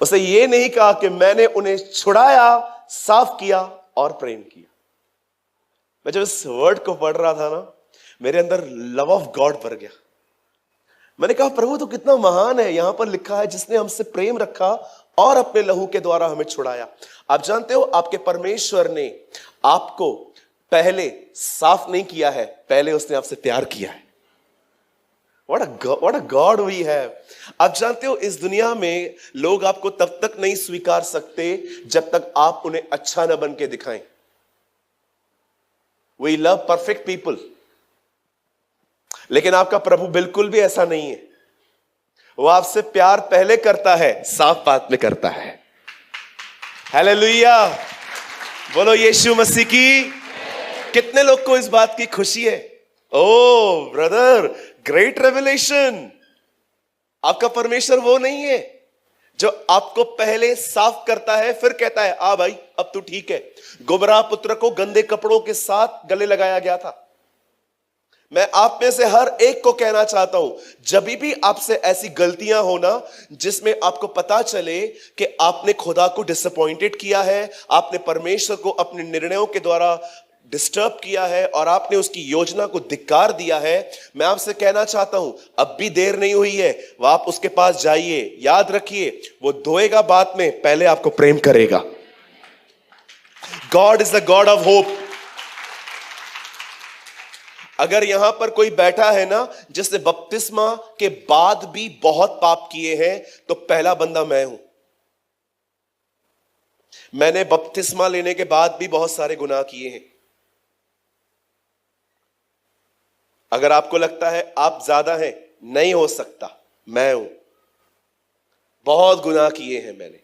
उसे ये नहीं कहा कि मैंने उन्हें छुड़ाया, साफ किया और प्रेम किया। मैं जब इस वर्ड को पढ़ रहा था ना, मेरे अंदर लव ऑफ गॉड भर गया। मैंने कहा प्रभु तो कितना महान है। यहां पर लिखा है जिसने हमसे प्रेम रखा और अपने लहू के द्वारा हमें छुड़ाया। आप जानते हो आपके परमेश्वर ने आपको पहले साफ नहीं किया है, पहले उसने आपसे प्यार किया है। What a God we have। आप जानते हो इस दुनिया में लोग आपको तब तक नहीं स्वीकार सकते जब तक आप उन्हें अच्छा न बन के दिखाएं। We love perfect people, लेकिन आपका प्रभु बिल्कुल भी ऐसा नहीं है। वो आपसे प्यार पहले करता है, साफ बात में करता है। हालेलुया, बोलो यीशु मसीह की। कितने लोग को इस बात की खुशी है? ओ ब्रदर, ग्रेट रेवलेशन। आपका परमेश्वर वो नहीं है जो आपको पहले साफ करता है फिर कहता है आ भाई अब तू ठीक है। गुमराह पुत्र को गंदे कपड़ों के साथ गले लगाया गया था। मैं आप में से हर एक को कहना चाहता हूं, जब भी आपसे ऐसी गलतियां होना जिसमें आपको पता चले कि आपने खुदा को डिसअपॉइंटेड किया है, आपने परमेश्वर को अपने निर्णयों के द्वारा डिस्टर्ब किया है और आपने उसकी योजना को धिक्कार दिया है, मैं आपसे कहना चाहता हूं अब भी देर नहीं हुई है। वह आप उसके पास जाइए। याद रखिए वो धोएगा बाद में, पहले आपको प्रेम करेगा। God is the God of hope. अगर यहां पर कोई बैठा है ना जिसने बपतिस्मा के बाद भी बहुत पाप किए हैं, तो पहला बंदा मैं हूं। मैंने बपतिस्मा लेने के बाद भी बहुत सारे गुनाह किए हैं। अगर आपको लगता है आप ज्यादा हैं, नहीं हो सकता, मैं हूं। बहुत गुनाह किए हैं मैंने,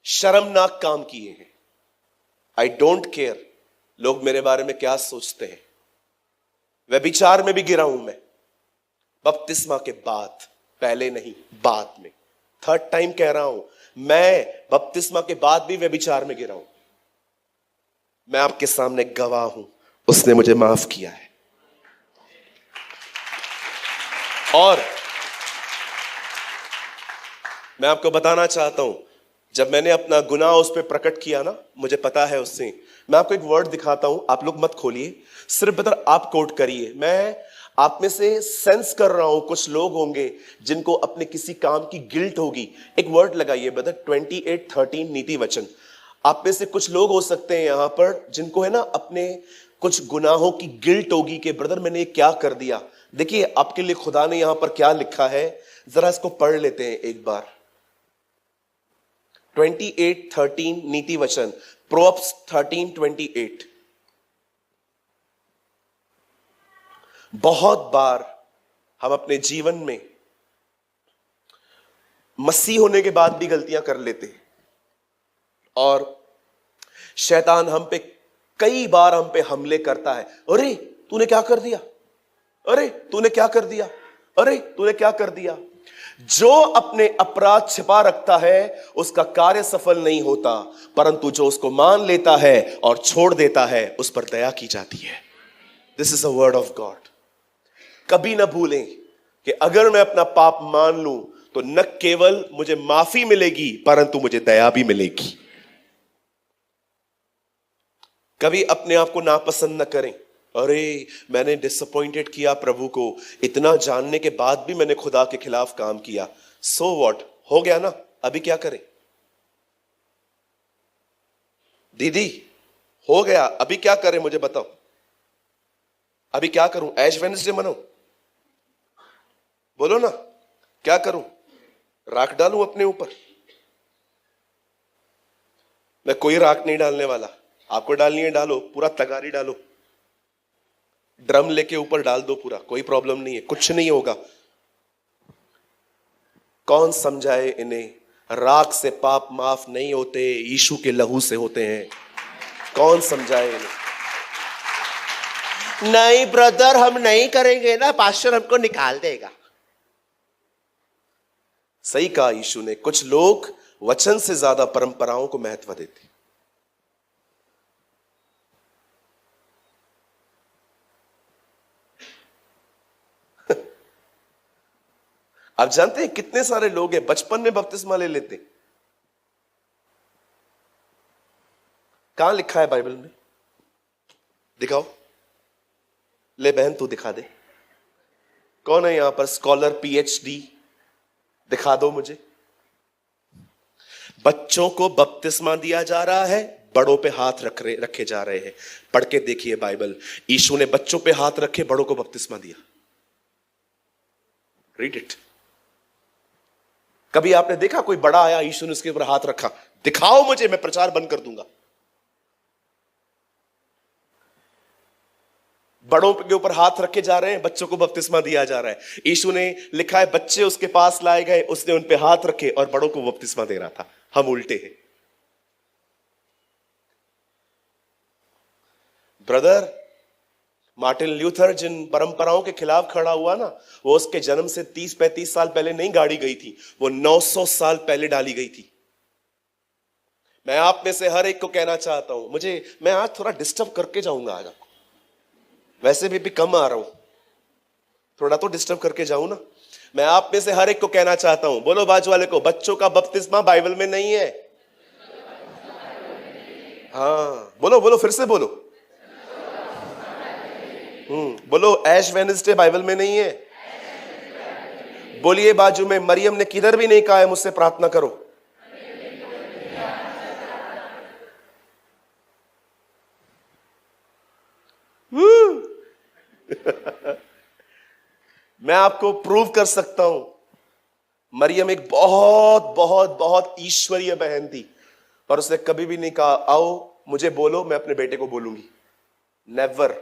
शर्मनाक काम किए हैं। आई डोंट केयर लोग मेरे बारे में क्या सोचते हैं। व्यभिचार में भी गिरा हूं मैं, बपतिस्मा के बाद, पहले नहीं बाद में। थर्ड टाइम कह रहा हूं, मैं बपतिस्मा के बाद भी व्यभिचार में गिरा हूं। मैं आपके सामने गवाह हूं, उसने मुझे माफ किया है। और मैं आपको बताना चाहता हूं, जब मैंने अपना गुनाह उस पर प्रकट किया ना, मुझे पता है उससे। मैं आपको एक वर्ड दिखाता हूं, आप लोग मत खोलिए, सिर्फ ब्रदर आप कोट करिए। मैं आप में से सेंस कर रहा हूं कुछ लोग होंगे जिनको अपने किसी काम की गिल्ट होगी। एक वर्ड लगाइए ब्रदर, 28:13 नीति वचन। आप में से कुछ लोग हो सकते हैं यहां पर जिनको है ना अपने कुछ गुनाहों की गिल्ट होगी कि ब्रदर मैंने क्या कर दिया। देखिए आपके लिए खुदा ने यहां पर क्या लिखा है, जरा इसको पढ़ लेते हैं एक बार। 28:13 नीति वचन, प्रोवर्ब्स 13:28। बहुत बार हम अपने जीवन में मसीह होने के बाद भी गलतियां कर लेते हैं और शैतान हम पे कई बार हम पे हमले करता है। अरे तूने क्या कर दिया, अरे तूने क्या कर दिया, अरे तूने क्या कर दिया। जो अपने अपराध छिपा रखता है उसका कार्य सफल नहीं होता, परंतु जो उसको मान लेता है और छोड़ देता है उस पर दया की जाती है। This is a word of God. कभी ना भूलें कि अगर मैं अपना पाप मान लूं तो न केवल मुझे माफी मिलेगी परंतु मुझे दया भी मिलेगी। कभी अपने आप को नापसंद न करें। अरे मैंने डिसअपॉइंटेड किया प्रभु को, इतना जानने के बाद भी मैंने खुदा के खिलाफ काम किया। सो व्हाट, हो गया ना, अभी क्या करें। दीदी हो गया, अभी क्या करें मुझे बताओ, अभी क्या करूं, ऐश वेडनेसडे मनाऊं, बोलो ना क्या करूं, राख डालूं अपने ऊपर। मैं कोई राख नहीं डालने वाला, आपको डालनी है डालो, पूरा तगारी डालो, ड्रम लेके ऊपर डाल दो पूरा, कोई प्रॉब्लम नहीं है, कुछ नहीं होगा। कौन समझाए इन्हें, राख से पाप माफ नहीं होते, यीशु के लहू से होते हैं। कौन समझाए इन्हें। नहीं ब्रदर हम नहीं करेंगे ना, पास्टर हमको निकाल देगा। सही कहा यीशु ने, कुछ लोग वचन से ज्यादा परंपराओं को महत्व देते। आप जानते हैं कितने सारे लोग हैं बचपन में बपतिस्मा ले लेते, कहां लिखा है बाइबल में? दिखाओ। ले बहन तू दिखा दे। कौन है यहां पर स्कॉलर पीएचडी? दिखा दो मुझे। बच्चों को बपतिस्मा दिया जा रहा है, बड़ों पे हाथ रखे जा रहे हैं। पढ़ के देखिए बाइबल। यीशु ने बच्चों पे हाथ रखे, बड़ों को बपतिस्मा दिया। Read it. कभी आपने देखा कोई बड़ा आया, यीशु ने उसके ऊपर हाथ रखा? दिखाओ मुझे, मैं प्रचार बंद कर दूंगा। बड़ों के ऊपर हाथ रखे जा रहे हैं, बच्चों को बपतिस्मा दिया जा रहा है। यीशु ने लिखा है बच्चे उसके पास लाए गए, उसने उन पे हाथ रखे और बड़ों को बपतिस्मा दे रहा था। हम उल्टे हैं ब्रदर। मार्टिन ल्यूथर जिन परंपराओं के खिलाफ खड़ा हुआ ना, वो उसके जन्म से 30-35 साल पहले नहीं गाड़ी गई थी, वो 900 साल पहले डाली गई थी। मैं आप में से हर एक को कहना चाहता हूं, मैं आज थोड़ा डिस्टर्ब करके जाऊंगा आज आपको। वैसे भी कम आ रहा हूं, थोड़ा तो डिस्टर्ब करके जाऊं ना। मैं आप में से हर एक को कहना चाहता हूं, बोलो बाजू वाले को, बच्चों का बपतिस्मा बाइबल में नहीं है। हाँ बोलो बोलो, फिर से बोलो। बोलो ऐश वेडनेसडे बाइबल में नहीं है। बोलिए बाजू में, मरियम ने किधर भी नहीं कहा है मुझसे प्रार्थना करो। मैं आपको प्रूव कर सकता हूं, मरियम एक बहुत बहुत बहुत ईश्वरीय बहन थी, और उसने कभी भी नहीं कहा आओ मुझे बोलो मैं अपने बेटे को बोलूंगी। नेवर।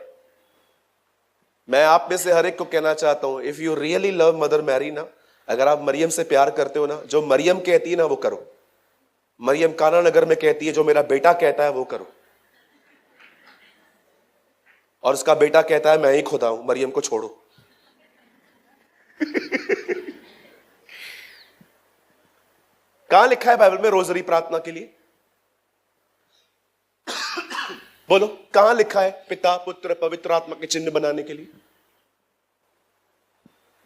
मैं आप में से हर एक को कहना चाहता हूं, if you really love Mother Mary ना, अगर आप मरियम से प्यार करते हो ना, जो मरियम कहती है ना वो करो। मरियम काना नगर में कहती है जो मेरा बेटा कहता है वो करो, और उसका बेटा कहता है मैं ही खुदा हूं, मरियम को छोड़ो। कहां लिखा है बाइबल में रोजरी प्रार्थना के लिए? बोलो कहां लिखा है पिता पुत्र पवित्र आत्मा के चिन्ह बनाने के लिए?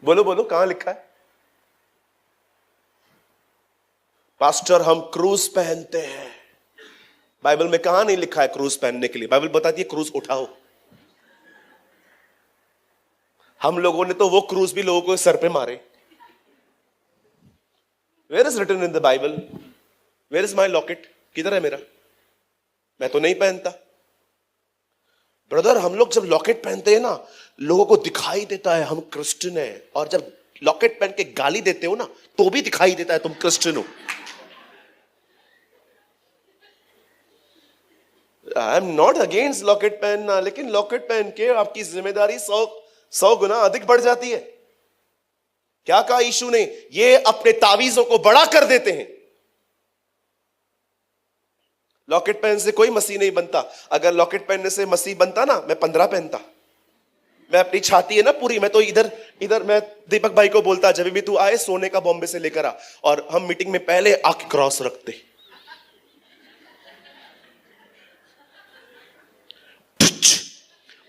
बोलो बोलो कहां लिखा है? पास्टर हम क्रूस पहनते हैं, बाइबल में कहां नहीं लिखा है क्रूस पहनने के लिए? बाइबल बताती है क्रूस उठाओ। हम लोगों ने तो वो क्रूस भी लोगों को सर पे मारे। Where is written in the Bible? Where is my locket? किधर है मेरा? मैं तो नहीं पहनता। ब्रदर हम लोग जब लॉकेट पहनते हैं ना, लोगों को दिखाई देता है हम क्रिश्चियन हैं, और जब लॉकेट पहन के गाली देते हो ना तो भी दिखाई देता है तुम क्रिश्चियन हो। I am not against locket पहनना, लेकिन लॉकेट पहन के आपकी जिम्मेदारी 100 गुना अधिक बढ़ जाती है। क्या कहा यीशु ने? ये अपने तावीजों को बड़ा कर देते हैं। लॉकेट पहन से कोई मसीह नहीं बनता। अगर लॉकेट पहनने से मसीह बनता ना, मैं 15 पहनता। मैं अपनी छाती है ना पूरी, मैं तो इधर मैं दीपक भाई को बोलता जब भी तू आए सोने का बॉम्बे से लेकर आ, और हम मीटिंग में पहले आके क्रॉस रखते।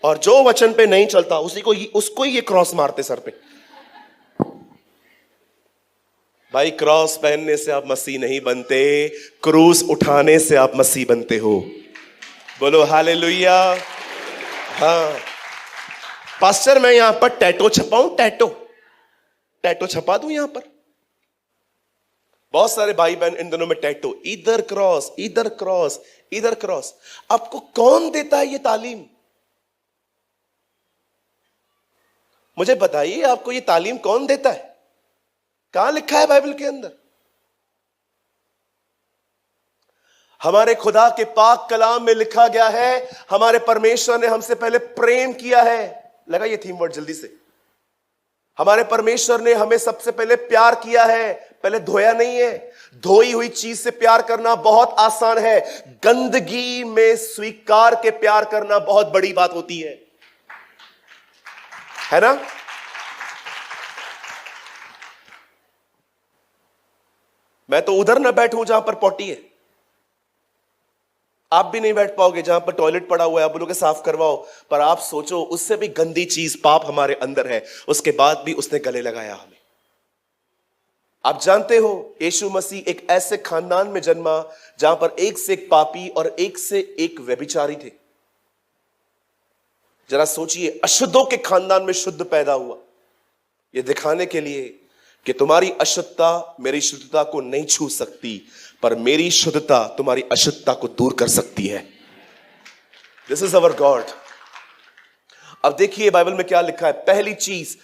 और जो वचन पे नहीं चलता उसको ही ये क्रॉस मारते सर पे। भाई क्रॉस पहनने से आप मसीह नहीं बनते, क्रूस उठाने से आप मसीह बनते हो। बोलो हालेलुया। हाँ पास्टर मैं यहां पर टैटो छपाऊं? टैटो छपा दूं यहां पर? बहुत सारे भाई बहन इन दोनों में टैटो, इधर क्रॉस इधर क्रॉस इधर क्रॉस। आपको कौन देता है ये तालीम? मुझे बताइए आपको ये तालीम कौन देता है? कहां लिखा है बाइबल के अंदर? हमारे खुदा के पाक कलाम में लिखा गया है, हमारे परमेश्वर ने हमसे पहले प्रेम किया है। लगा ये थीम वर्ड जल्दी से। हमारे परमेश्वर ने हमें सबसे पहले प्यार किया है, पहले धोया नहीं है। धोई हुई चीज से प्यार करना बहुत आसान है, गंदगी में स्वीकार के प्यार करना बहुत बड़ी बात होती है ना? मैं तो उधर ना बैठूं जहां पर पॉटी है, आप भी नहीं बैठ पाओगे जहां पर टॉयलेट पड़ा हुआ है, आप बोलोगे साफ करवाओ, पर आप सोचो उससे भी गंदी चीज पाप हमारे अंदर है, उसके बाद भी उसने गले लगाया हमें। आप जानते हो यीशु मसीह एक ऐसे खानदान में जन्मा जहां पर एक से एक पापी और एक से एक व्यभिचारी थे। जरा सोचिए, अशुद्धों के खानदान में शुद्ध पैदा हुआ, यह दिखाने के लिए कि तुम्हारी अशुद्धता मेरी शुद्धता को नहीं छू सकती, पर मेरी शुद्धता तुम्हारी अशुद्धता को दूर कर सकती है। This is our God. अब देखिए बाइबल में क्या लिखा है। पहली चीज,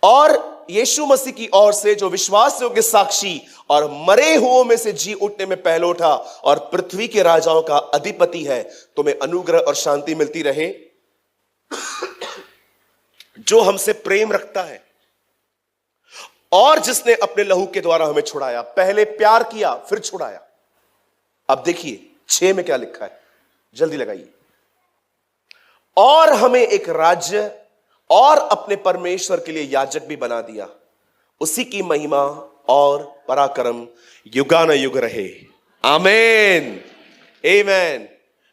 और यीशु मसीह की ओर से जो विश्वास योग्य साक्षी और मरे हुओं में से जी उठने में पहले उठा और पृथ्वी के राजाओं का अधिपति है, तुम्हें अनुग्रह और शांति मिलती रहे, जो हमसे प्रेम रखता है और जिसने अपने लहू के द्वारा हमें छुड़ाया। पहले प्यार किया फिर छुड़ाया। अब देखिए 6 में क्या लिखा है, जल्दी लगाइए। और हमें एक राज्य और अपने परमेश्वर के लिए याजक भी बना दिया, उसी की महिमा और पराक्रम युगानुयुग रहे। आमीन, आमीन।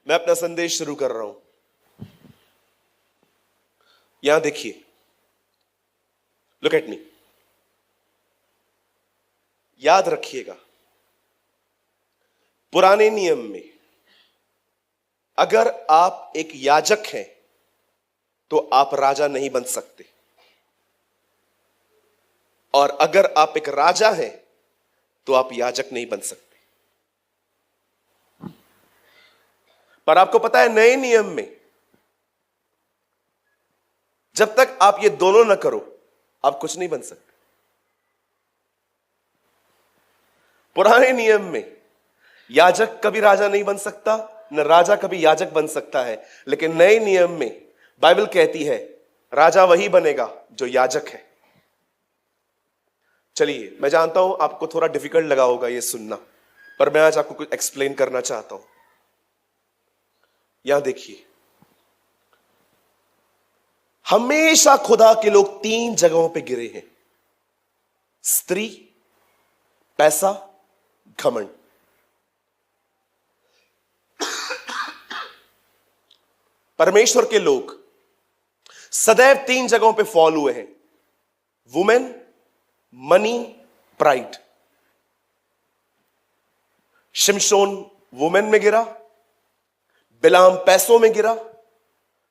मैं अपना संदेश शुरू कर रहा हूं। यहां देखिए, लुक एट मी। याद रखिएगा, पुराने नियम में अगर आप एक याजक हैं तो आप राजा नहीं बन सकते, और अगर आप एक राजा हैं तो आप याजक नहीं बन सकते। पर आपको पता है नए नियम में जब तक आप ये दोनों ना करो आप कुछ नहीं बन सकते। पुराने नियम में याजक कभी राजा नहीं बन सकता, न राजा कभी याजक बन सकता है। लेकिन नए नियम में बाइबल कहती है राजा वही बनेगा जो याजक है। चलिए, मैं जानता हूं आपको थोड़ा डिफिकल्ट लगा होगा ये सुनना, पर मैं आज आपको कुछ एक्सप्लेन करना चाहता हूं। यहां देखिए, हमेशा खुदा के लोग 3 जगहों पे गिरे हैं: स्त्री, पैसा, घमंड। परमेश्वर के लोग सदैव 3 जगहों पे फॉल हुए हैं: वुमेन, मनी, प्राइड। शिमशोन वुमेन में गिरा, बिलाम पैसों में गिरा,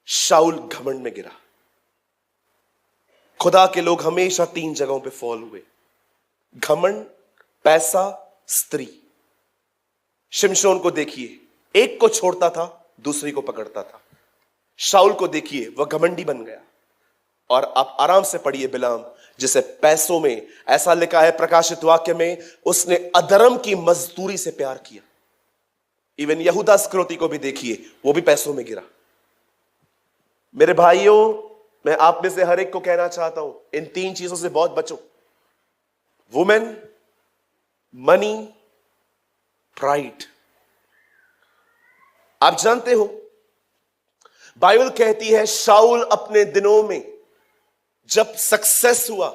शाऊल घमंड में गिरा। खुदा के लोग हमेशा 3 जगहों पे फॉल हुए: घमंड, पैसा, स्त्री। शिमशोन को देखिए, एक को छोड़ता था दूसरी को पकड़ता था। शाऊल को देखिए, वह घमंडी बन गया। और आप आराम से पढ़िए बिलाम, जिसे पैसों में ऐसा लिखा है प्रकाशित वाक्य में, उसने अधर्म की मजदूरी से प्यार किया। इवन यहूदा इस्करियोती को भी देखिए, वो भी पैसों में गिरा। मेरे भाइयों, मैं आप में से हर एक को कहना चाहता हूं, इन 3 चीजों से बहुत बचो: वुमेन, मनी, प्राइड। आप जानते हो बाइबल कहती है शाऊल अपने दिनों में जब सक्सेस हुआ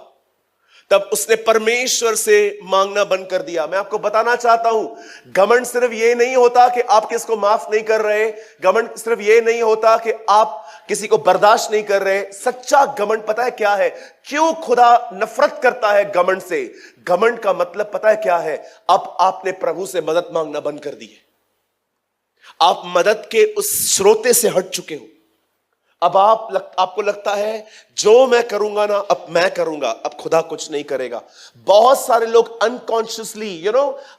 तब उसने परमेश्वर से मांगना बंद कर दिया। मैं आपको बताना चाहता हूं, घमंड सिर्फ ये नहीं होता कि आप किसको माफ नहीं कर रहे, घमंड सिर्फ ये नहीं होता कि आप किसी को बर्दाश्त नहीं कर रहे। सच्चा घमंड पता है क्या है? क्यों खुदा नफरत करता है घमंड से? घमंड का मतलब पता है क्या है? अब आपने प्रभु से मदद मांगना बंद कर दी है। आप मदद के उस स्रोते से हट चुके हो। अब आपको लगता है जो मैं करूंगा ना, अब मैं करूंगा, अब खुदा कुछ नहीं करेगा। बहुत सारे लोग अनकॉन्शियसली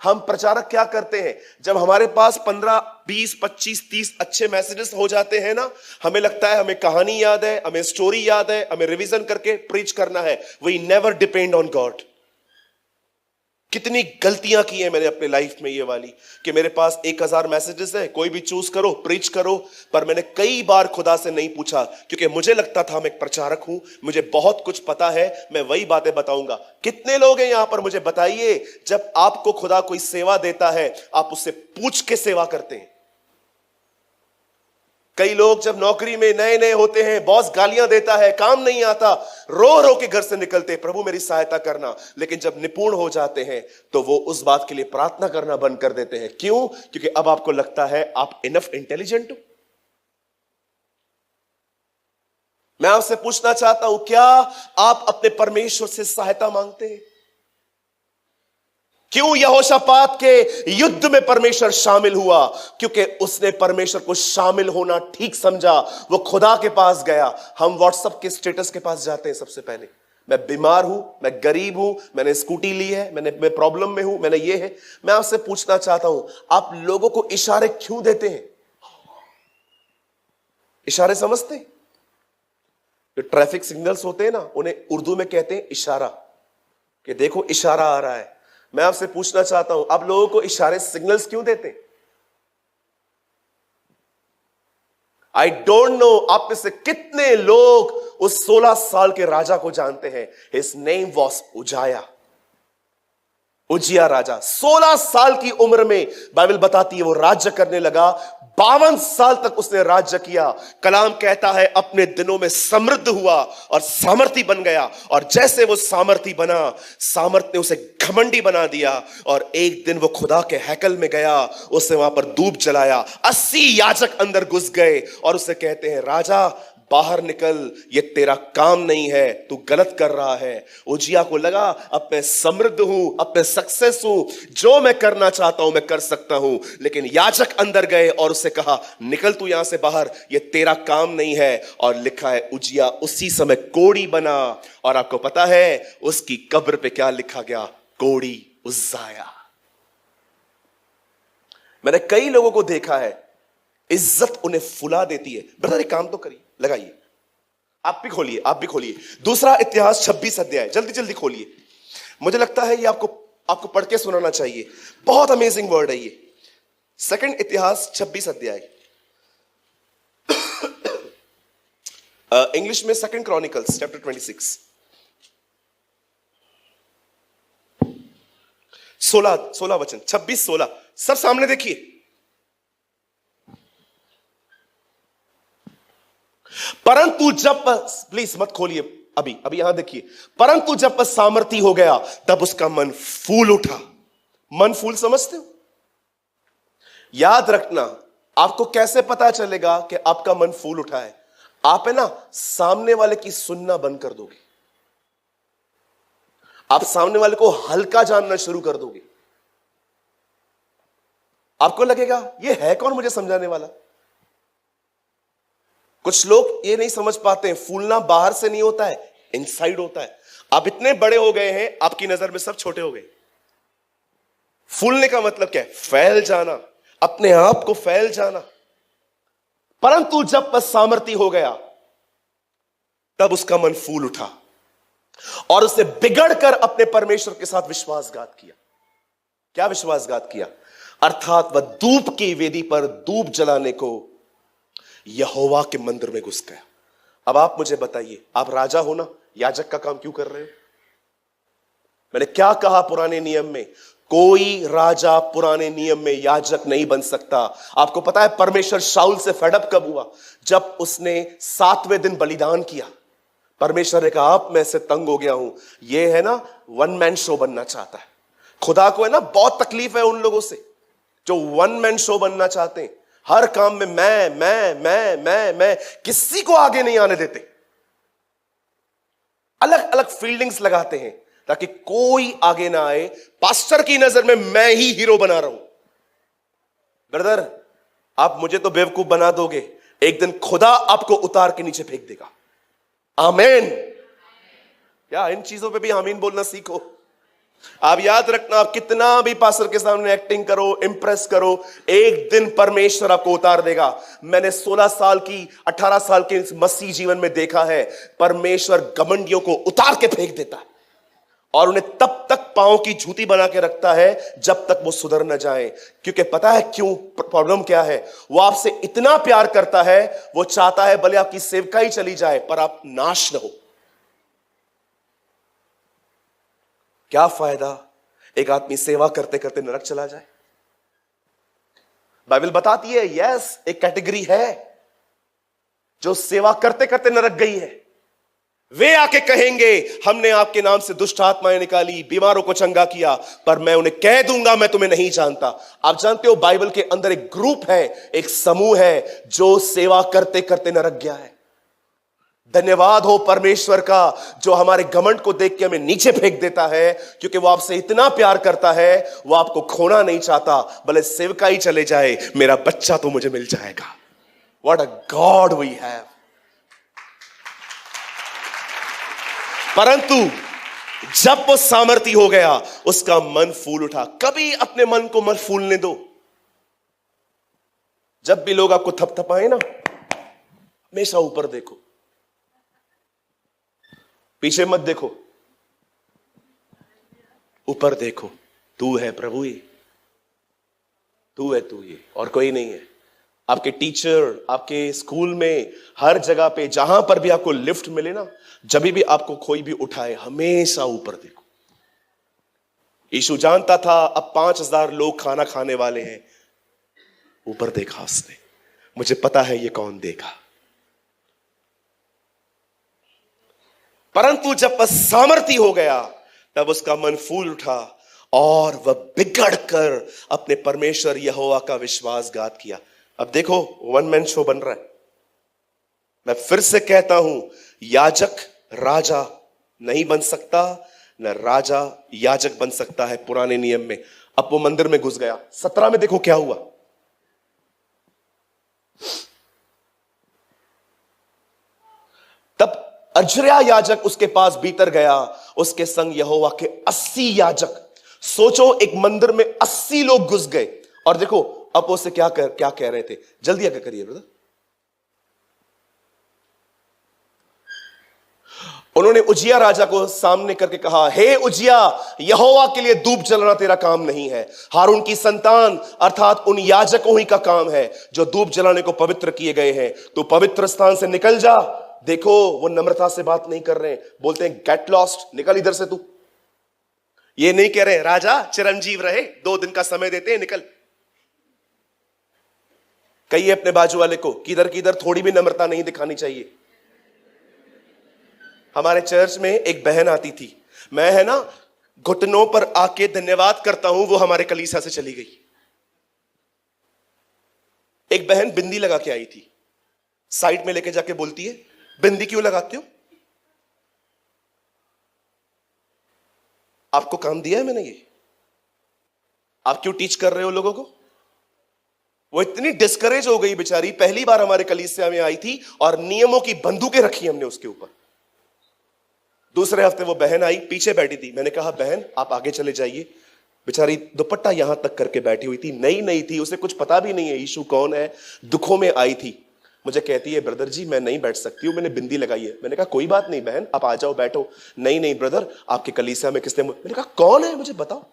हम प्रचारक क्या करते हैं, जब हमारे पास 15, 20, 25, 30 अच्छे मैसेजेस हो जाते हैं ना, हमें लगता है हमें कहानी याद है, हमें स्टोरी याद है, हमें रिवीजन करके प्रीच करना है। We never depend on God. कितनी गलतियां की है मैंने अपने लाइफ में ये वाली, कि मेरे पास 1000 मैसेजेस है, कोई भी चूज करो, प्रीच करो, पर मैंने कई बार खुदा से नहीं पूछा, क्योंकि मुझे लगता था मैं एक प्रचारक हूं, मुझे बहुत कुछ पता है, मैं वही बातें बताऊंगा। कितने लोग हैं यहां पर, मुझे बताइए, जब आपको खुदा कोई सेवा देता है आप उससे पूछ के सेवा करते हैं? कई लोग जब नौकरी में नए नए होते हैं, बॉस गालियां देता है, काम नहीं आता, रो रो के घर से निकलते, प्रभु मेरी सहायता करना। लेकिन जब निपुण हो जाते हैं तो वो उस बात के लिए प्रार्थना करना बंद कर देते हैं। क्यों? क्योंकि अब आपको लगता है आप इनफ इंटेलिजेंट हो। मैं आपसे पूछना चाहता हूं, क्या आप अपने परमेश्वर से सहायता मांगते हैं? क्यों यहोशापात के युद्ध में परमेश्वर शामिल हुआ? क्योंकि उसने परमेश्वर को शामिल होना ठीक समझा। वो खुदा के पास गया। हम व्हाट्सएप के स्टेटस के पास जाते हैं सबसे पहले, मैं बीमार हूं, मैं गरीब हूं, मैंने स्कूटी ली है, मैं प्रॉब्लम में हूं, मैंने ये है। मैं आपसे पूछना चाहता हूं, आप लोगों को इशारे क्यों देते हैं? इशारे समझते हैं? जो ट्रैफिक सिग्नल्स होते हैं ना, उन्हें उर्दू में कहते हैं इशारा, कि देखो इशारा आ रहा है। मैं आपसे पूछना चाहता हूं, आप लोगों को इशारे सिग्नल्स क्यों देते हैं? आई डोंट नो आप में से कितने लोग उस 16 साल के राजा को जानते हैं। हिज नेम वॉज उजिया राजा। 16 साल की उम्र में बाइबल बताती है वो राज्य करने लगा। 52 साल तक उसने राज्य किया। कलाम कहता है अपने दिनों में समृद्ध हुआ और सामर्थी बन गया। और जैसे वो सामर्थी बना, सामर्थ ने उसे घमंडी बना दिया। और एक दिन वो खुदा के हैकल में गया, उसने वहां पर धूप जलाया। 80 याजक अंदर घुस गए और उसे कहते हैं, राजा बाहर निकल, ये तेरा काम नहीं है, तू गलत कर रहा है। उजिया को लगा अब मैं समृद्ध हूं, अब मैं सक्सेस हूं, जो मैं करना चाहता हूं मैं कर सकता हूं। लेकिन याजक अंदर गए और उससे कहा, निकल तू यहां से बाहर, ये तेरा काम नहीं है। और लिखा है उजिया उसी समय कोढ़ी बना। और आपको पता है उसकी कब्र पे क्या लिखा गया? कोढ़ी उज्जाया। मैंने कई लोगों को देखा है, इज्जत उन्हें फुला देती है। ब्रदर एक काम तो करिए, लगाइए, आप भी खोलिए दूसरा इतिहास 26 अध्याय, जल्दी जल्दी खोलिए। मुझे लगता है ये आपको पढ़ के सुनाना चाहिए। बहुत अमेजिंग वर्ड है ये। सेकंड इतिहास 26 अध्याय, इंग्लिश में सेकंड क्रॉनिकल्स चैप्टर 26, 16 वचन, 26-16 सब सामने देखिए। परंतु जब, प्लीज मत खोलिए अभी यहां देखिए। परंतु जब सामर्थी हो गया तब उसका मन फूल उठा। मन फूल समझते हो? याद रखना, आपको कैसे पता चलेगा कि आपका मन फूल उठा है? आप है ना सामने वाले की सुनना बंद कर दोगे, आप सामने वाले को हल्का जानना शुरू कर दोगे। आपको लगेगा ये है कौन मुझे समझाने वाला। कुछ लोग ये नहीं समझ पाते हैं, फूलना बाहर से नहीं होता है, इनसाइड होता है। आप इतने बड़े हो गए हैं, आपकी नजर में सब छोटे हो गए। फूलने का मतलब क्या है? फैल जाना, अपने आप को फैल जाना। परंतु जब वह सामर्थी हो गया तब उसका मन फूल उठा और उसने बिगड़कर अपने परमेश्वर के साथ विश्वासघात किया। क्या विश्वासघात किया? अर्थात वह धूप की वेदी पर धूप जलाने को यहोवा के मंदिर में घुस गया। अब आप मुझे बताइए, आप राजा हो ना, याजक का काम क्यों कर रहे हो? मैंने क्या कहा पुराने नियम में? कोई राजा पुराने नियम में याजक नहीं बन सकता। आपको पता है परमेश्वर शाऊल से फेडअप कब हुआ? जब उसने 7वें दिन बलिदान किया। परमेश्वर ने कहा अब मैं से तंग हो गया हूं। ये है ना वन मैन शो बनना चाहता है। खुदा को है ना बहुत तकलीफ है उन लोगों से जो वन मैन शो बनना चाहते हैं। हर काम में मैं किसी को आगे नहीं आने देते। अलग अलग फील्डिंग्स लगाते हैं ताकि कोई आगे ना आए। पास्टर की नजर में मैं ही हीरो बना रहा हूं। ब्रदर, आप मुझे तो बेवकूफ बना दोगे, एक दिन खुदा आपको उतार के नीचे फेंक देगा। आमीन। क्या इन चीजों पे भी आमीन बोलना सीखो। आप याद रखना, आप कितना भी पास्टर के सामने एक्टिंग करो, इंप्रेस करो, एक दिन परमेश्वर आपको उतार देगा। मैंने 16 साल की 18 साल के मसीह जीवन में देखा है, परमेश्वर घमंडियों को उतार के फेंक देता है और उन्हें तब तक पांव की जूती बना के रखता है जब तक वो सुधर न जाए। क्योंकि पता है क्यों? प्रॉब्लम क्या है? वो आपसे इतना प्यार करता है, वो चाहता है भले आपकी सेवकाई चली जाए पर आप नाश न हो। क्या फायदा एक आदमी सेवा करते करते नरक चला जाए? बाइबल बताती है यस, एक कैटेगरी है जो सेवा करते करते नरक गई है। वे आके कहेंगे हमने आपके नाम से दुष्ट आत्माएं निकाली, बीमारों को चंगा किया, पर मैं उन्हें कह दूंगा मैं तुम्हें नहीं जानता। आप जानते हो बाइबल के अंदर एक ग्रुप है, एक समूह है जो सेवा करते करते नरक गया है। धन्यवाद हो परमेश्वर का जो हमारे घमंड को देख के हमें नीचे फेंक देता है, क्योंकि वो आपसे इतना प्यार करता है, वो आपको खोना नहीं चाहता, भले सेवका ही चले जाए, मेरा बच्चा तो मुझे मिल जाएगा। What a god we have. परंतु जब वो सामर्थी हो गया, उसका मन फूल उठा। कभी अपने मन को मत फूलने दो। जब भी लोग आपको थपथपाए ना, हमेशा ऊपर देखो, पीछे मत देखो, ऊपर देखो। तू है प्रभु, ये तू है, तू ये, और कोई नहीं है। आपके टीचर, आपके स्कूल में, हर जगह पे जहां पर भी आपको लिफ्ट मिले ना, जब भी आपको कोई भी उठाए, हमेशा ऊपर देखो। यीशु जानता था अब 5000 लोग खाना खाने वाले हैं। ऊपर देखा उसने, मुझे पता है ये कौन देगा। परंतु जब वह सामर्थी हो गया, तब उसका मन फूल उठा और वह बिगड़ कर अपने परमेश्वर यहोवा का विश्वासघात किया। अब देखो, वन मैन शो बन रहा है। मैं फिर से कहता हूं, याजक राजा नहीं बन सकता, न राजा याजक बन सकता है पुराने नियम में। अब वो मंदिर में घुस गया। 17 में देखो क्या हुआ। तब अजर्या याजक उसके पास भीतर गया, उसके संग यहोवा के 80 याजक। सोचो, एक मंदिर में 80 लोग घुस गए। और देखो अब उससे क्या कह रहे थे। जल्दी आगे करिए ब्रदर। उन्होंने उजिया राजा को सामने करके कहा, हे उजिया, यहोवा के लिए धूप जलाना तेरा काम नहीं है, हारून की संतान अर्थात उन याजकों ही का काम है जो धूप जलाने को पवित्र किए गए हैं। तो पवित्र स्थान से निकल जा। देखो, वो नम्रता से बात नहीं कर रहे हैं, बोलते हैं गेट लॉस्ट, निकल इधर से तू। ये नहीं कह रहे राजा चिरंजीव रहे, 2 दिन का समय देते हैं, निकल। कहिए अपने बाजू वाले को, किधर किधर थोड़ी भी नम्रता नहीं दिखानी चाहिए। हमारे चर्च में एक बहन आती थी, मैं है ना घुटनों पर आके धन्यवाद करता हूं, वो हमारे कलीसिया से चली गई। एक बहन बिंदी लगा के आई थी, साइड में लेके जाके बोलती है, बिंदी क्यों लगाते हो? आपको काम दिया है मैंने ये? आप क्यों टीच कर रहे हो लोगों को? वो इतनी डिस्करेज हो गई बेचारी, पहली बार हमारे कलीसिया में आई थी और नियमों की बंदूकें रखी हमने उसके ऊपर। दूसरे हफ्ते वो बहन आई, पीछे बैठी थी। मैंने कहा बहन आप आगे चले जाइए। बेचारी दुपट्टा यहां तक करके बैठी हुई थी, नई थी, उसे कुछ पता भी नहीं है यीशु कौन है, दुखों में आई थी। मुझे कहती है ब्रदर जी मैं नहीं बैठ सकती हूँ, मैंने बिंदी लगाई है। मैंने कहा कोई बात नहीं बहन, आप आ जाओ बैठो। नहीं ब्रदर, आपके कलीसिया में किसने? मैंने कहा कौन है मुझे बताओ।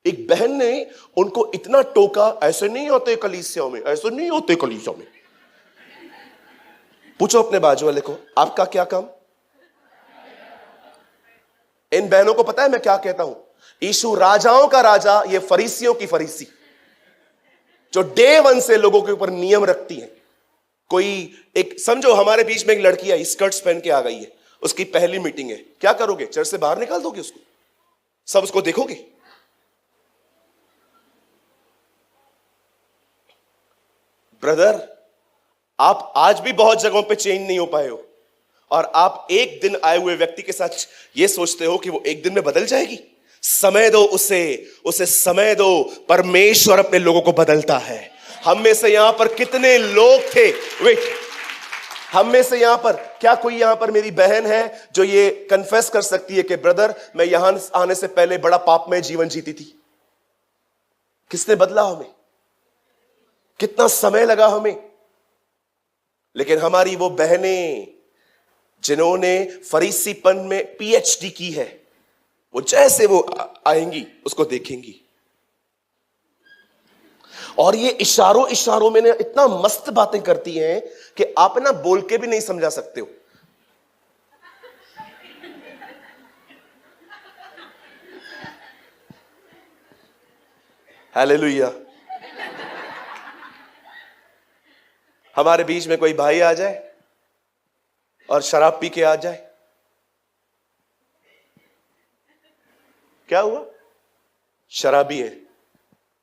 एक बहन ने उनको इतना टोका, ऐसे नहीं होते कलीसिया में, ऐसे नहीं होते कलीसिया में। पूछो अपने बाजू वाले को, आपका क्या काम? इन बहनों को पता है मैं क्या कहता हूं? यीशु राजाओं का राजा, ये फरीसियों की फरीसी, जो डे 1 से लोगों के ऊपर नियम रखती हैं। कोई एक समझो हमारे बीच में एक लड़की आई, स्कर्ट्स पहन के आ गई है, उसकी पहली मीटिंग है, क्या करोगे? चर्च से बाहर निकाल दोगे उसको? सब उसको देखोगे? ब्रदर, आप आज भी बहुत जगहों पे चेंज नहीं हो पाए हो, और आप एक दिन आए हुए व्यक्ति के साथ ये सोचते हो कि वो एक दिन में बदल जाएगी। समय दो उसे समय दो। परमेश्वर अपने लोगों को बदलता है। हम में से यहां पर कितने लोग थे, वेट, हम में से यहां पर क्या कोई यहां पर मेरी बहन है जो ये कन्फेस कर सकती है कि ब्रदर मैं यहां आने से पहले बड़ा पापमय जीवन जीती थी? किसने बदला हमें? कितना समय लगा हमें? लेकिन हमारी वो बहनें जिन्होंने फरीसीपन में पीएचडी की है, वो जैसे वो आएंगी उसको देखेंगी, और ये इशारों में ना इतना मस्त बातें करती हैं कि आप ना बोल के भी नहीं समझा सकते हो। हालेलुया। हमारे बीच में कोई भाई आ जाए और शराब पी के आ जाए, क्या हुआ? शराबी है।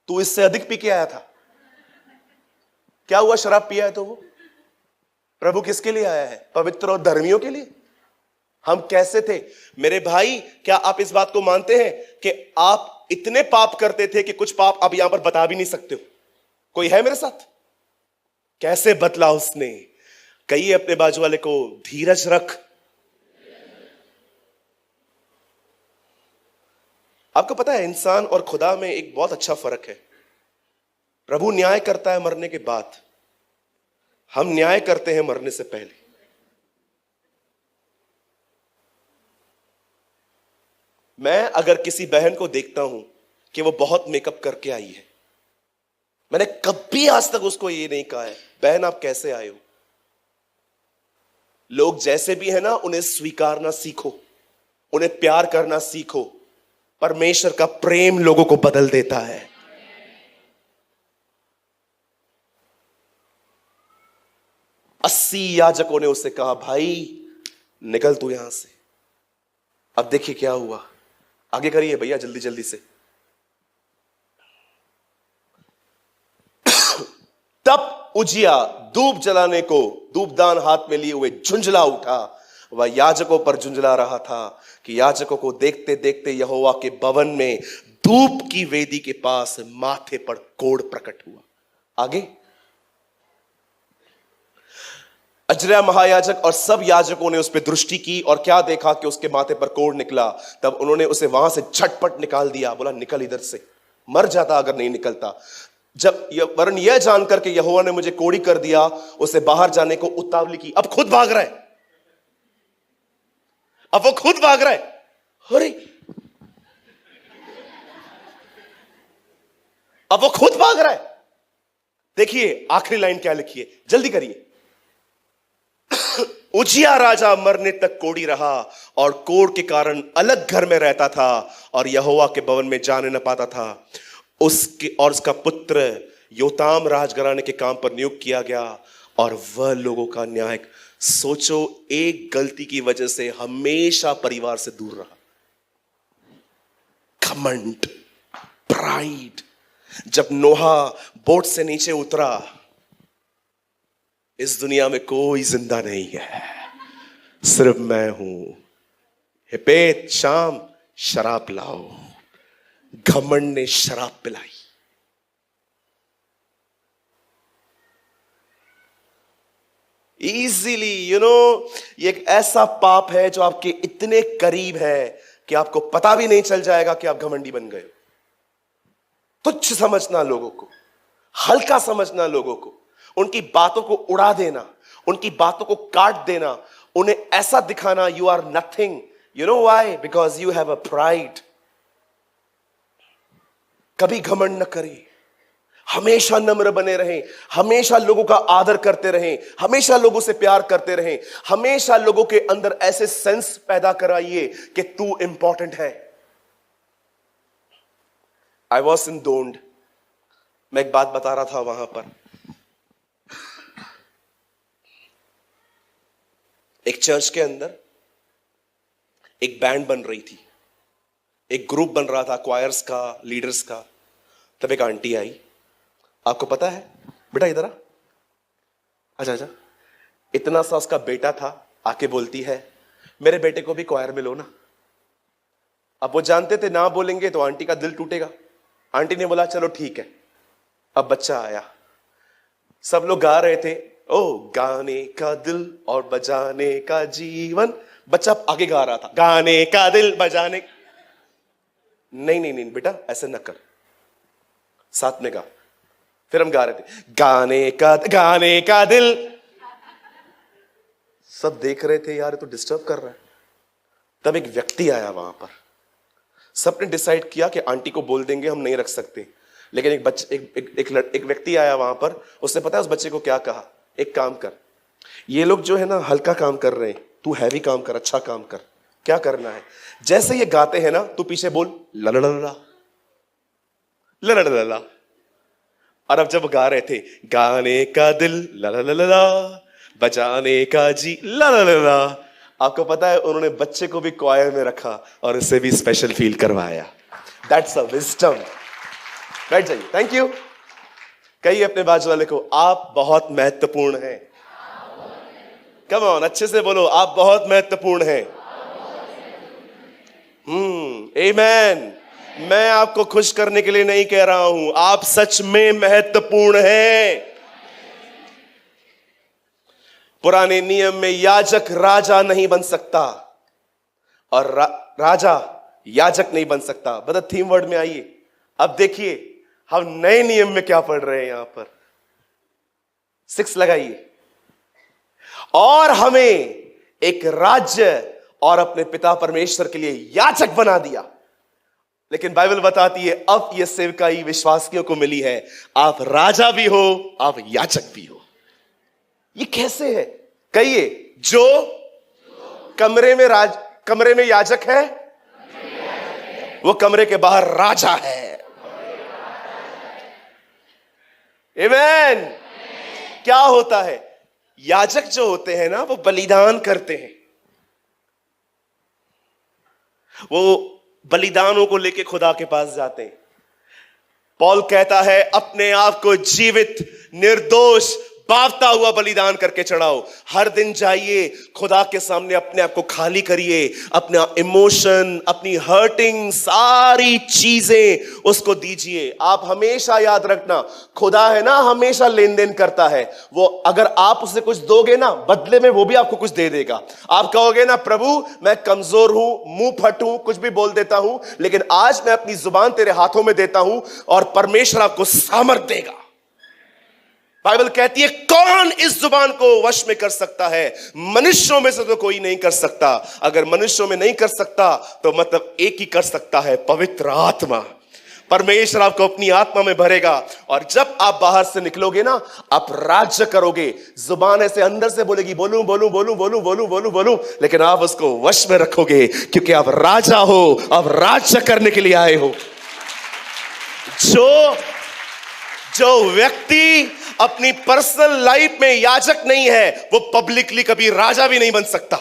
तू इससे अधिक पी के आया था, क्या हुआ? शराब पिया है तो वो प्रभु किसके लिए आया है? पवित्र और धर्मियों के लिए। हम कैसे थे मेरे भाई? क्या आप इस बात को मानते हैं कि आप इतने पाप करते थे कि कुछ पाप आप यहां पर बता भी नहीं सकते हो? कोई है मेरे साथ? कैसे बदला उसने? कहिए अपने बाजू वाले को, धीरज रख। आपको पता है इंसान और खुदा में एक बहुत अच्छा फर्क है। प्रभु न्याय करता है मरने के बाद, हम न्याय करते हैं मरने से पहले। मैं अगर किसी बहन को देखता हूं कि वो बहुत मेकअप करके आई है, मैंने कभी आज तक उसको ये नहीं कहा है बहन आप कैसे आए हो। लोग जैसे भी है ना, उन्हें स्वीकारना सीखो, उन्हें प्यार करना सीखो। परमेश्वर का प्रेम लोगों को बदल देता है। 80 याजकों ने उससे कहा भाई निकल तू यहां से। अब देखिए क्या हुआ, आगे करिए भैया जल्दी जल्दी से। तब उजिया धूप जलाने को धूपदान हाथ में लिए हुए झुंझला उठा। वह याजकों पर झुंझला रहा था कि याजकों को देखते देखते यहोवा के भवन में धूप की वेदी के पास माथे पर कोढ़ प्रकट हुआ। आगे अजर्या महायाजक और सब याजकों ने उस पर दृष्टि की और क्या देखा कि उसके माथे पर कोढ़ निकला। तब उन्होंने उसे वहां से झटपट निकाल दिया। बोला निकल इधर से, मर जाता अगर नहीं निकलता। जब वरन यह जानकर के यहोवा ने मुझे कोढ़ी कर दिया, उसे बाहर जाने को उतावली की। अब खुद भाग रहा है, अब वो खुद भाग रहा है। अरे अब वो खुद भाग रहा है। देखिए आखिरी लाइन क्या लिखी है, जल्दी करिए। उजिया राजा मरने तक कोढ़ी रहा और कोढ़ के कारण अलग घर में रहता था और यहोवा के भवन में जाने न पाता था। उसका पुत्र योताम राजघराने के काम पर नियुक्त किया गया और वह लोगों का न्याय। सोचो, एक गलती की वजह से हमेशा परिवार से दूर रहा। घमंड, प्राइड। जब नोहा बोट से नीचे उतरा, इस दुनिया में कोई जिंदा नहीं है, सिर्फ मैं हूं। हिपेत शाम शराब लाओ। घमंड ने शराब पिलाई। इजीली ये एक ऐसा पाप है जो आपके इतने करीब है कि आपको पता भी नहीं चल जाएगा कि आप घमंडी बन गए। तुच्छ समझना लोगों को, हल्का समझना लोगों को, उनकी बातों को उड़ा देना, उनकी बातों को काट देना, उन्हें ऐसा दिखाना you are nothing. You know why? Because you have a pride. कभी घमंड न करें, हमेशा नम्र बने रहें, हमेशा लोगों का आदर करते रहें, हमेशा लोगों से प्यार करते रहें, हमेशा लोगों के अंदर ऐसे सेंस पैदा कराइए कि तू इंपॉर्टेंट है। आई वॉज इन दोंड, मैं एक बात बता रहा था वहां पर। एक चर्च के अंदर एक बैंड बन रही थी, एक ग्रुप बन रहा था क्वायर्स का, लीडर्स का। तब एक आंटी आई, आपको पता है, बेटा इधर आ, आजा आजा। इतना सा उसका बेटा था, आके बोलती है मेरे बेटे को भी क्वायर में लो ना। अब वो जानते थे ना बोलेंगे तो आंटी का दिल टूटेगा। आंटी ने बोला चलो ठीक है। अब बच्चा आया, सब लोग गा रहे थे, ओ गाने का दिल और बजाने का जीवन। बच्चा आगे गा रहा था, गाने का दिल बजाने। नहीं नहीं नहीं बेटा ऐसे न कर, साथ में गा। फिर हम गा रहे थे गाने का दिल। सब देख रहे थे यार तो डिस्टर्ब कर रहा है। तब एक व्यक्ति आया वहां पर, सबने डिसाइड किया कि आंटी को बोल देंगे हम नहीं रख सकते, लेकिन एक व्यक्ति आया वहां पर। उसने पता है उस बच्चे को क्या कहा, एक काम कर, ये लोग जो है ना हल्का काम कर रहे हैं, तू हैवी काम कर, अच्छा काम कर। क्या करना है, जैसे ये गाते हैं ना तू पीछे बोल ललड़ला ललड़ला। और अब जब गा रहे थे गाने का दिल ललड़ला, बजाने का जी ललड़ला, आपको पता है उन्होंने बच्चे को भी क्वायर में रखा और उसे भी स्पेशल फील करवाया। That's a wisdom. बैठ जाइए, थैंक यू। कहिए अपने बाजू वाले को, आप बहुत महत्वपूर्ण हैं। कम ऑन, अच्छे से बोलो, आप बहुत महत्वपूर्ण हैं। आमेन। मैं आपको खुश करने के लिए नहीं कह रहा हूं, आप सच में महत्वपूर्ण हैं। पुराने नियम में याजक राजा नहीं बन सकता और राजा याजक नहीं बन सकता। बता थीम वर्ड में आइए। अब देखिए हम नए नियम में क्या पढ़ रहे हैं। यहां पर 6 लगाइए। और हमें एक राज्य और अपने पिता परमेश्वर के लिए याजक बना दिया। लेकिन बाइबल बताती है अब यह सेवकाई विश्वासियों को मिली है। आप राजा भी हो, आप याजक भी हो। ये कैसे है? कहिए। जो कमरे में याजक है, वो कमरे के बाहर राजा है। आमेन। क्या होता है? याजक जो होते हैं ना, वो बलिदान करते हैं। वो बलिदानों को लेके खुदा के पास जाते हैं। पौल कहता है अपने आप को जीवित, निर्दोष, बावता हुआ बलिदान करके चढ़ाओ। हर दिन जाइए खुदा के सामने, अपने आप को खाली करिए, अपना इमोशन, अपनी हर्टिंग सारी चीजें उसको दीजिए। आप हमेशा याद रखना, खुदा है ना हमेशा लेन देन करता है। वो अगर आप उसे कुछ दोगे ना, बदले में वो भी आपको कुछ दे देगा। आप कहोगे ना प्रभु मैं कमजोर हूं, मुंह फट हूं, कुछ भी बोल देता हूं, लेकिन आज मैं अपनी जुबान तेरे हाथों में देता हूं और परमेश्वर आपको सामर्थ देगा। बाइबल कहती है कौन इस जुबान को वश में कर सकता है? मनुष्यों में से तो कोई नहीं कर सकता। अगर मनुष्यों में नहीं कर सकता तो मतलब एक ही कर सकता है, पवित्र आत्मा। परमेश्वर आपको अपनी आत्मा में भरेगा और जब आप बाहर से निकलोगे ना, आप राज्य करोगे। जुबान ऐसे अंदर से बोलेगी बोलूं बोलूं बोलूं बोलूं बोलूं बोलूं बोलूं, लेकिन आप उसको वश में रखोगे क्योंकि आप राजा हो, आप राज्य करने के लिए आए हो। जो व्यक्ति अपनी पर्सनल लाइफ में याजक नहीं है, वो पब्लिकली कभी राजा भी नहीं बन सकता।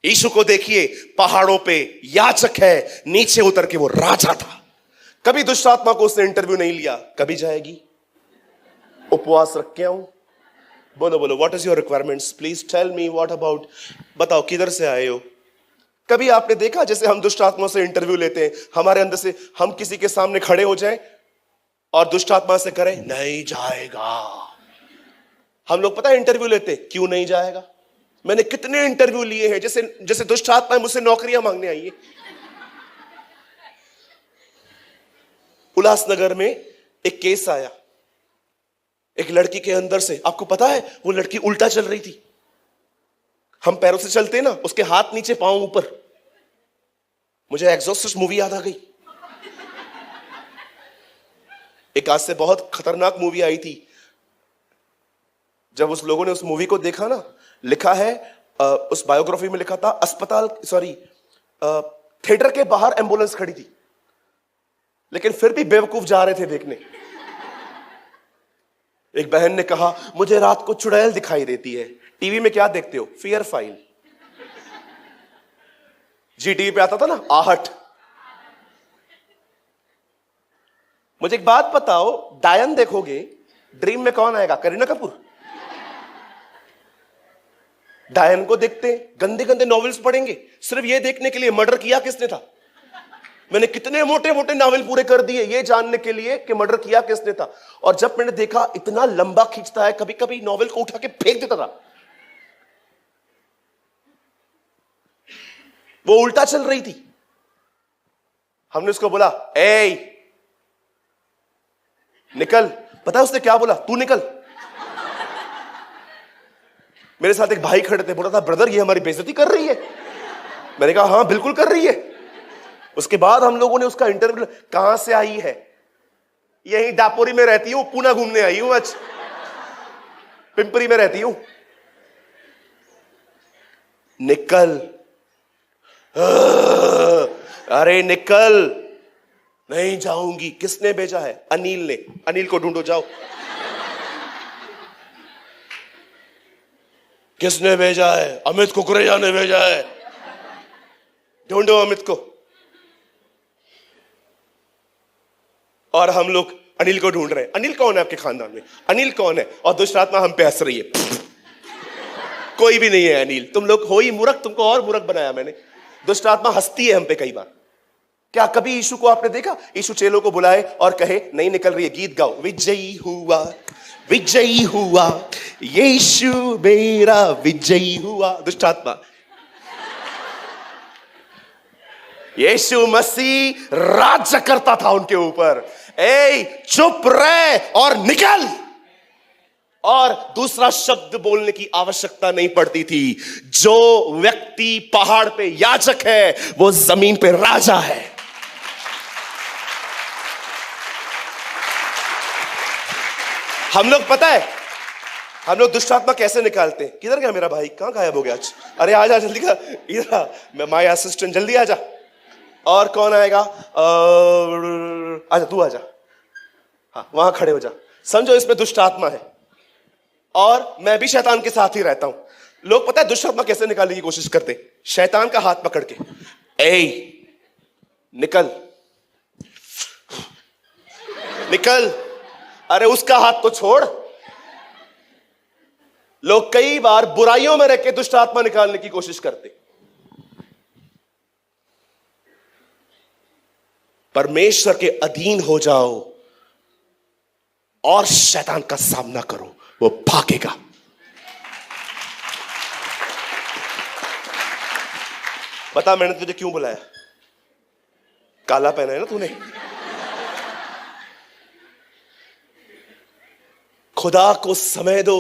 यीशु को देखिए, पहाड़ों पे याजक है, नीचे उतर के वो राजा था। कभी दुष्ट आत्मा को उसने इंटरव्यू नहीं लिया। कभी जाएगी? उपवास रख के आऊं? बोलो बोलो, what is your requirements, please tell me, what about, बताओ किधर से आए हो। कभी आपने देखा जैसे हम दुष्ट आत्मा से इंटरव्यू लेते हैं, हमारे अंदर से हम किसी के सामने खड़े हो जाएं और दुष्ट आत्मा से करें नहीं जाएगा। हम लोग पता है इंटरव्यू लेते क्यों नहीं जाएगा। मैंने कितने इंटरव्यू लिए हैं, जैसे दुष्ट आत्मा मुझसे नौकरियां मांगने आई है। उल्लासनगर में एक केस आया, एक लड़की के अंदर से, आपको पता है वो लड़की उल्टा चल रही थी। हम पैरों से चलते ना, उसके हाथ नीचे पांव ऊपर। मुझे एग्जॉर्सिस्ट मूवी याद आ गई। एक आज से बहुत खतरनाक मूवी आई थी। जब उस लोगों ने उस मूवी को देखा ना, लिखा है उस बायोग्राफी में लिखा था थिएटर के बाहर एम्बुलेंस खड़ी थी, लेकिन फिर भी बेवकूफ जा रहे थे देखने। एक बहन ने कहा मुझे रात को चुड़ैल दिखाई देती है। टीवी में क्या देखते हो? Fear file. जी टीवी पे आता था ना आहट। मुझे एक बात बताओ, डायन देखोगे, ड्रीम में कौन आएगा? करीना कपूर। डायन को देखते गंदे गंदे नॉवेल्स पढ़ेंगे सिर्फ ये देखने के लिए मर्डर किया किसने था। मैंने कितने मोटे मोटे नॉवेल पूरे कर दिए ये जानने के लिए कि मर्डर किया किसने था। और जब मैंने देखा इतना लंबा खींचता है, कभी कभी नॉवेल को उठा के फेंक देता था। वो उल्टा चल रही थी। हमने उसको बोला ए निकल। पता है उसने क्या बोला? तू निकल। मेरे साथ एक भाई खड़े थे, बोला था ब्रदर ये हमारी बेइज्जती कर रही है। मैंने कहा हाँ बिल्कुल कर रही है। उसके बाद हम लोगों ने उसका इंटरव्यू, कहां से आई है? यही दापोरी में रहती हूं, पूना घूमने आई हूं, आज पिंपरी में रहती हूं। निकल। अरे निकल। नहीं जाऊंगी। किसने भेजा है? अनिल ने। अनिल को ढूंढो जाओ। किसने भेजा है? अमित कुकरेजा ने भेजा है। ढूंढो अमित को। और हम लोग अनिल को ढूंढ रहे हैं। अनिल कौन है आपके खानदान में? अनिल कौन है? और दुष्ट आत्मा हम पे हंस रही है। कोई भी नहीं है अनिल, तुम लोग हो ही मूर्ख, तुमको और मूर्ख बनाया मैंने। दुष्ट आत्मा हंसती है हम पे कई बार। क्या कभी यीशु को आपने देखा यीशु चेलों को बुलाए और कहे नहीं निकल रही है, गीत गाओ, विजयी हुआ विजयी हुआ यीशु मेरा विजयी हुआ। दुष्ट आत्मा, यीशु मसीह राज्य करता था उनके ऊपर। ए चुप रहे और निकल, और दूसरा शब्द बोलने की आवश्यकता नहीं पड़ती थी। जो व्यक्ति पहाड़ पे याजक है वो जमीन पे राजा है। हम लोग पता है हम लोग दुष्ट आत्मा कैसे निकालते हैं? किधर गया मेरा भाई, कहां गायब हो गया आज? अरे आजा जल्दी का, इधर मैं माय असिस्टेंट, जल्दी आजा। और कौन आएगा? आजा तू आजा, हाँ वहां खड़े हो जा। समझो इसमें दुष्ट आत्मा है और मैं भी शैतान के साथ ही रहता हूं। लोग पता है दुष्ट आत्मा कैसे निकालने की कोशिश करते? शैतान का हाथ पकड़ के, ए निकल निकल। अरे उसका हाथ तो छोड़। लोग कई बार बुराइयों में रह के दुष्ट आत्मा निकालने की कोशिश करते। परमेश्वर के अधीन हो जाओ और शैतान का सामना करो, वो भागेगा। बता मैंने तुझे क्यों बुलाया? काला पहना है ना तूने। खुदा को समय दो।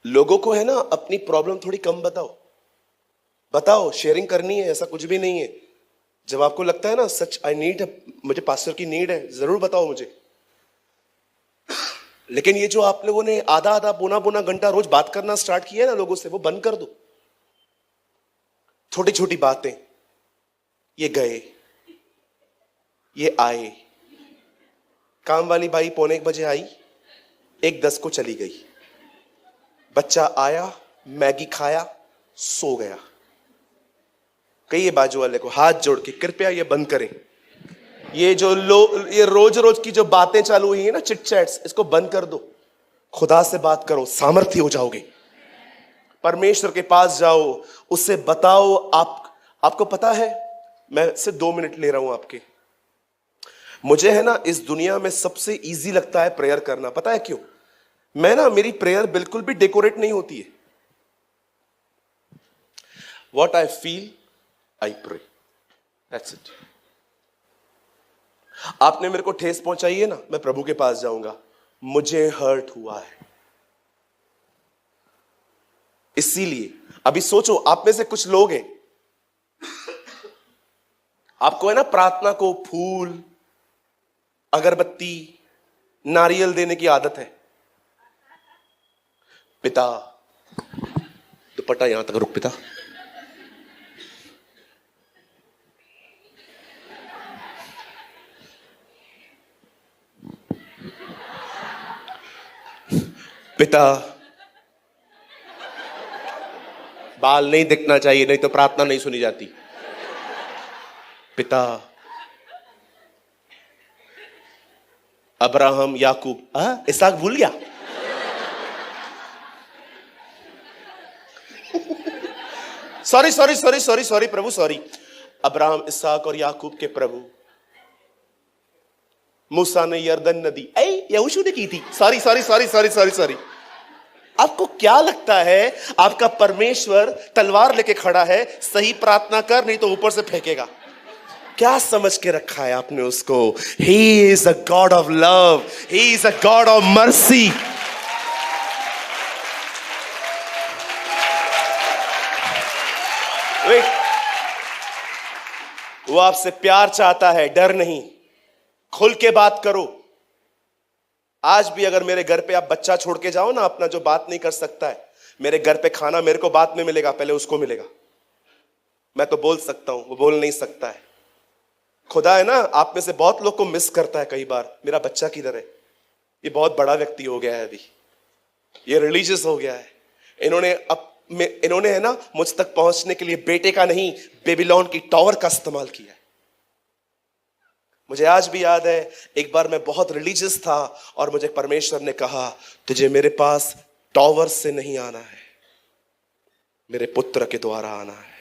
लोगों को है ना अपनी प्रॉब्लम थोड़ी कम बताओ, बताओ शेयरिंग करनी है, ऐसा कुछ भी नहीं है। जब आपको लगता है ना सच आई नीड, मुझे पास्टर की नीड है, जरूर बताओ मुझे। लेकिन ये जो आप लोगों ने आधा आधा पौना पौना घंटा रोज बात करना स्टार्ट किया है ना लोगों से, वो बंद कर दो। छोटी छोटी बातें, ये गए ये आए, काम वाली बाई 1:45 आई, 1:10 को चली गई, बच्चा आया मैगी खाया सो गया। कहिए बाजू वाले को हाथ जोड़ के कृपया ये बंद करें। ये जो ये रोज रोज की जो बातें चालू हुई है ना, चिट चैट्स, इसको बंद कर दो। खुदा से बात करो, सामर्थ्य हो जाओगे। परमेश्वर के पास जाओ, उससे बताओ। आपको पता है, मैं सिर्फ 2 मिनट ले रहा हूं आपके। मुझे है ना इस दुनिया में सबसे इजी लगता है प्रेयर करना। पता है क्यों? मैं ना, मेरी प्रेयर बिल्कुल भी डेकोरेट नहीं होती है। What I feel I pray, that's it. आपने मेरे को ठेस पहुंचाई है ना, मैं प्रभु के पास जाऊंगा, मुझे हर्ट हुआ है। इसीलिए अभी सोचो, आप में से कुछ लोग हैं, आपको है ना प्रार्थना को फूल अगरबत्ती नारियल देने की आदत है। पिता, दुपट्टा यहां तक रुक पिता। पिता, बाल नहीं दिखना चाहिए, नहीं तो प्रार्थना नहीं सुनी जाती। पिता, अब्राहम याकूब, इसहाक भूल गया। Sorry sorry sorry sorry sorry प्रभु, सॉरी। अब्राहम, इसहाक और याकूब के प्रभु। मूसा ने यरदन नदी, यहोशू ने की थी। Sorry sorry sorry sorry sorry sorry. आपको क्या लगता है आपका परमेश्वर तलवार लेके खड़ा है? सही प्रार्थना कर, नहीं तो ऊपर से फेंकेगा। क्या समझ के रखा है आपने उसको? He is a God of love. He is a God of mercy. वो आपसे प्यार चाहता है, डर नहीं। खुल के बात करो। आज भी अगर मेरे घर पे आप बच्चा छोड़ के जाओ ना अपना, जो बात नहीं कर सकता है, मेरे घर पे खाना मेरे को बाद में मिलेगा, पहले उसको मिलेगा। मैं तो बोल सकता हूं, वो बोल नहीं सकता है। खुदा है ना, आप में से बहुत लोग को मिस करता है कई बार। मेरा बच्चा किधर है? ये बहुत बड़ा व्यक्ति हो गया है, अभी ये रिलीजियस हो गया है। इन्होंने है ना मुझ तक पहुंचने के लिए बेटे का नहीं, बेबीलोन की टावर का इस्तेमाल किया है। मुझे आज भी याद है, एक बार मैं बहुत रिलीजियस था और मुझे परमेश्वर ने कहा, तुझे मेरे पास टावर से नहीं आना है, मेरे पुत्र के द्वारा आना है।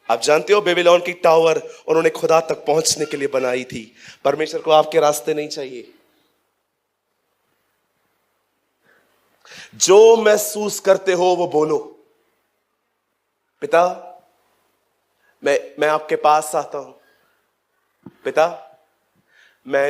आप जानते हो बेबीलोन की टावर उन्होंने खुदा तक पहुंचने के लिए बनाई थी। परमेश्वर को आपके रास्ते नहीं चाहिए। जो महसूस करते हो वो बोलो, पिता मैं आपके पास आता हूं। पिता मैं